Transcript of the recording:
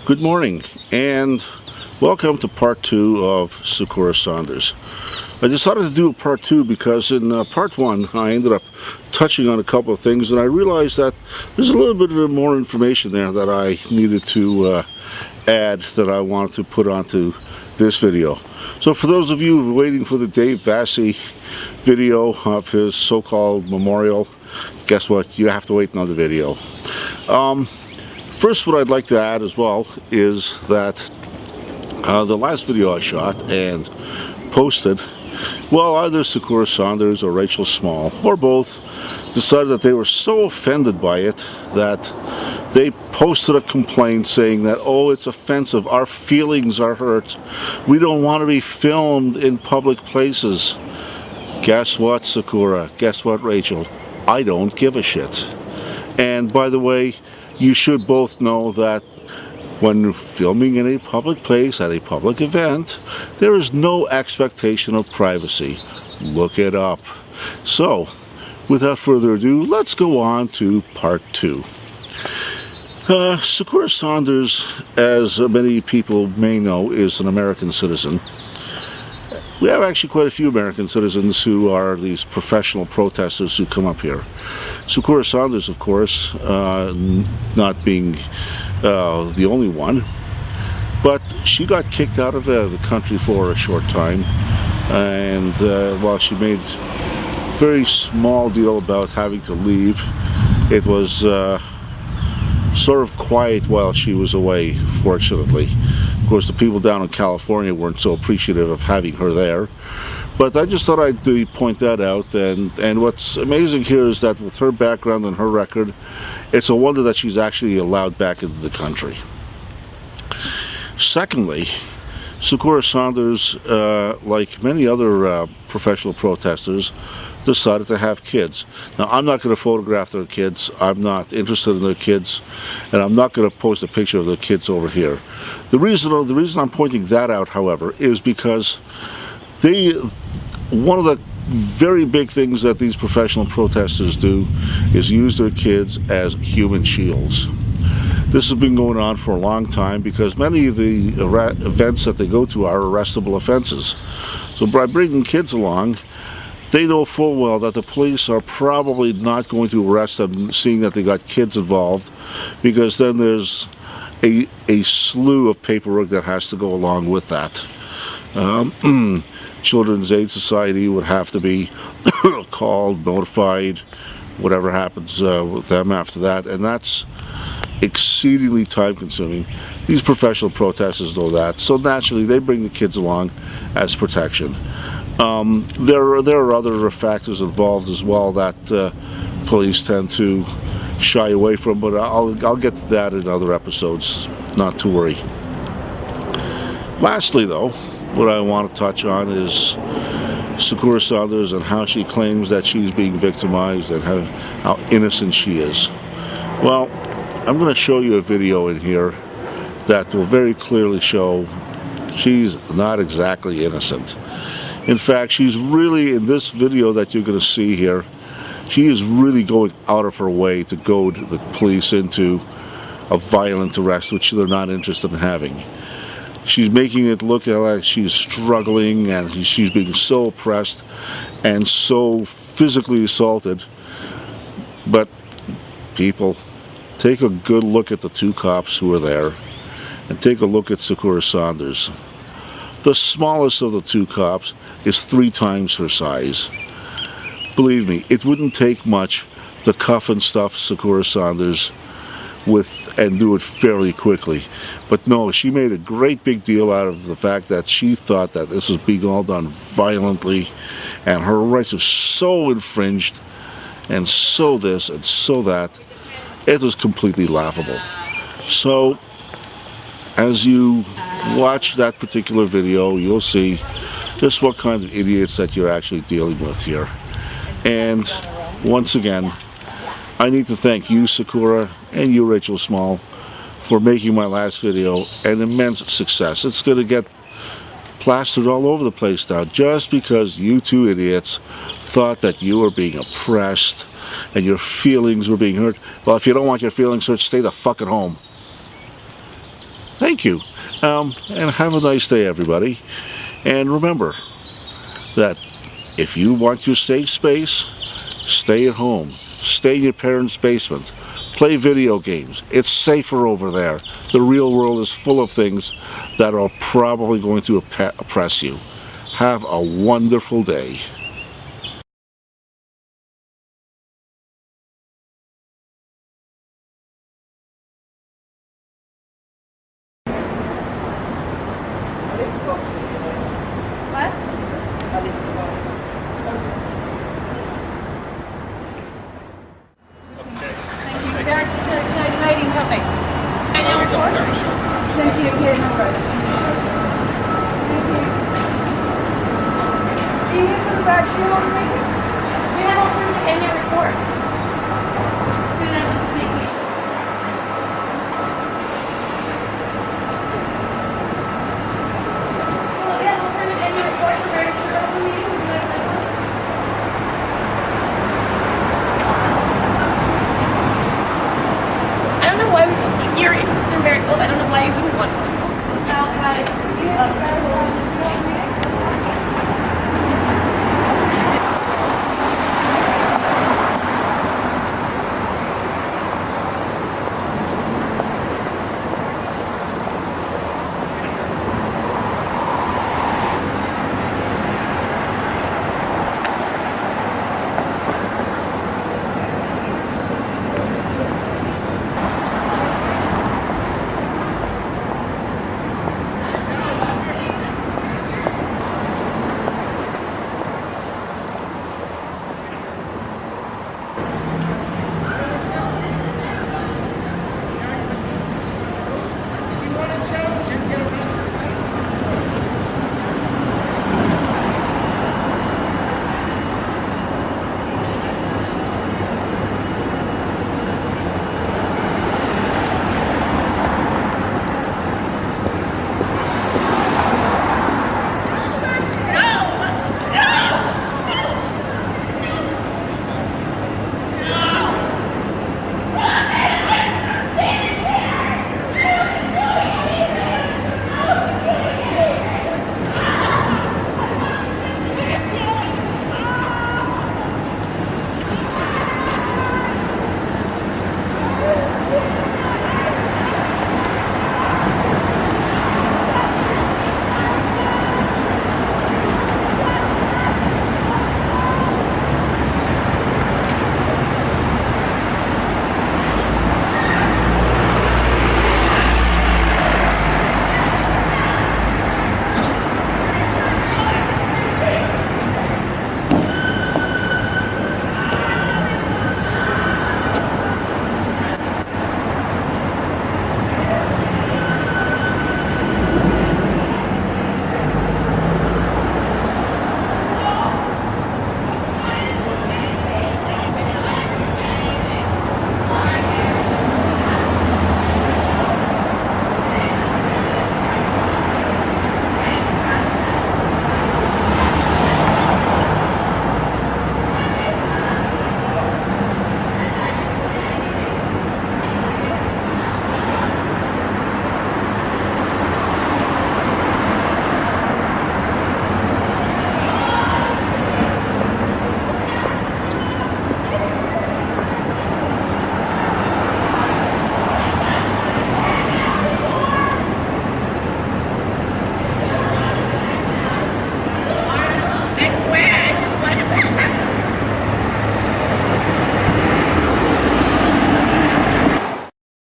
Good morning and welcome to part 2 of Sakura Saunders. I decided to do a part 2 because in part 1 I ended up touching on a couple of things and I realized that there's a little bit of more information there that I needed to add that I wanted to put onto this video. So for those of you who are waiting for the Dave Vassy video of his so-called memorial, guess what? You have to wait another video. First, what I'd like to add as well is that the last video I shot and posted, well, either Sakura Saunders or Rachel Small, or both, decided that they were so offended by it that they posted a complaint saying that, oh, it's offensive, our feelings are hurt, we don't want to be filmed in public places. Guess what, Sakura? Guess what, Rachel? I don't give a shit. And by the way, you should both know that when filming in a public place at a public event, there is no expectation of privacy. Look it up. So, without further ado, let's go on to part 2. Sakura Saunders, as many people may know, is an American citizen. We have actually quite a few American citizens who are these professional protesters who come up here. Sakura Saunders, of course, not being the only one, but she got kicked out of the country for a short time, and while she made a very small deal about having to leave, it was sort of quiet while she was away, fortunately. Of course, the people down in California weren't so appreciative of having her there. But I just thought I'd point that out. And what's amazing here is that with her background and her record, it's a wonder that she's actually allowed back into the country. Secondly, Sakura Saunders, like many other professional protesters, decided to have kids. Now, I'm not going to photograph their kids. I'm not interested in their kids, and I'm not going to post a picture of their kids over here. The reason I'm pointing that out, however, is because one of the very big things that these professional protesters do is use their kids as human shields. This has been going on for a long time because many of the events that they go to are arrestable offenses. So by bringing kids along, they know full well that the police are probably not going to arrest them seeing that they got kids involved, because then there's a slew of paperwork that has to go along with that. Children's Aid Society would have to be called, notified, whatever happens with them after that, and that's exceedingly time consuming. These professional protesters know that, so naturally they bring the kids along as protection. There are other factors involved as well that police tend to shy away from, but I'll get to that in other episodes, not to worry. Lastly, though, what I want to touch on is Sakura Saunders and how she claims that she's being victimized and how innocent she is. Well, I'm going to show you a video in here that will very clearly show she's not exactly innocent. In fact, she's really, in this video that you're going to see here, she is really going out of her way to goad the police into a violent arrest, which they're not interested in having. She's making it look like she's struggling and she's being so oppressed and so physically assaulted. But people, take a good look at the two cops who are there and take a look at Sakura Saunders. The smallest of the two cops is 3 times her size. Believe me, it wouldn't take much to cuff and stuff Sakura Saunders and do it fairly quickly. But no, she made a great big deal out of the fact that she thought that this was being all done violently and her rights are so infringed and so this and so that. It was completely laughable. So, as you watch that particular video, you'll see just what kinds of idiots that you're actually dealing with here. And once again, I need to thank you, Sakura, and you, Rachel Small, for making my last video an immense success. It's going to get plastered all over the place now just because you two idiots thought that you were being oppressed and your feelings were being hurt. Well, if you don't want your feelings hurt, stay the fuck at home. Thank you. And have a nice day, everybody. And remember that if you want your safe space, stay at home. Stay in your parents' basement. Play video games. It's safer over there. The real world is full of things that are probably going to oppress you. Have a wonderful day. What? A lift box. Thank you. Regards to Canadian Lighting Company. Annual report? Thank you. Okay, no worries. Thank you. Are you here for the back shareholder meeting? We have all three annual reports. Then I just vacation. Well, yeah, we'll turn it annual report for very shareholder meeting. Would you like that one? I don't know why, if you're interested in Barrett Cove, I don't know why you wouldn't want one. Now, you have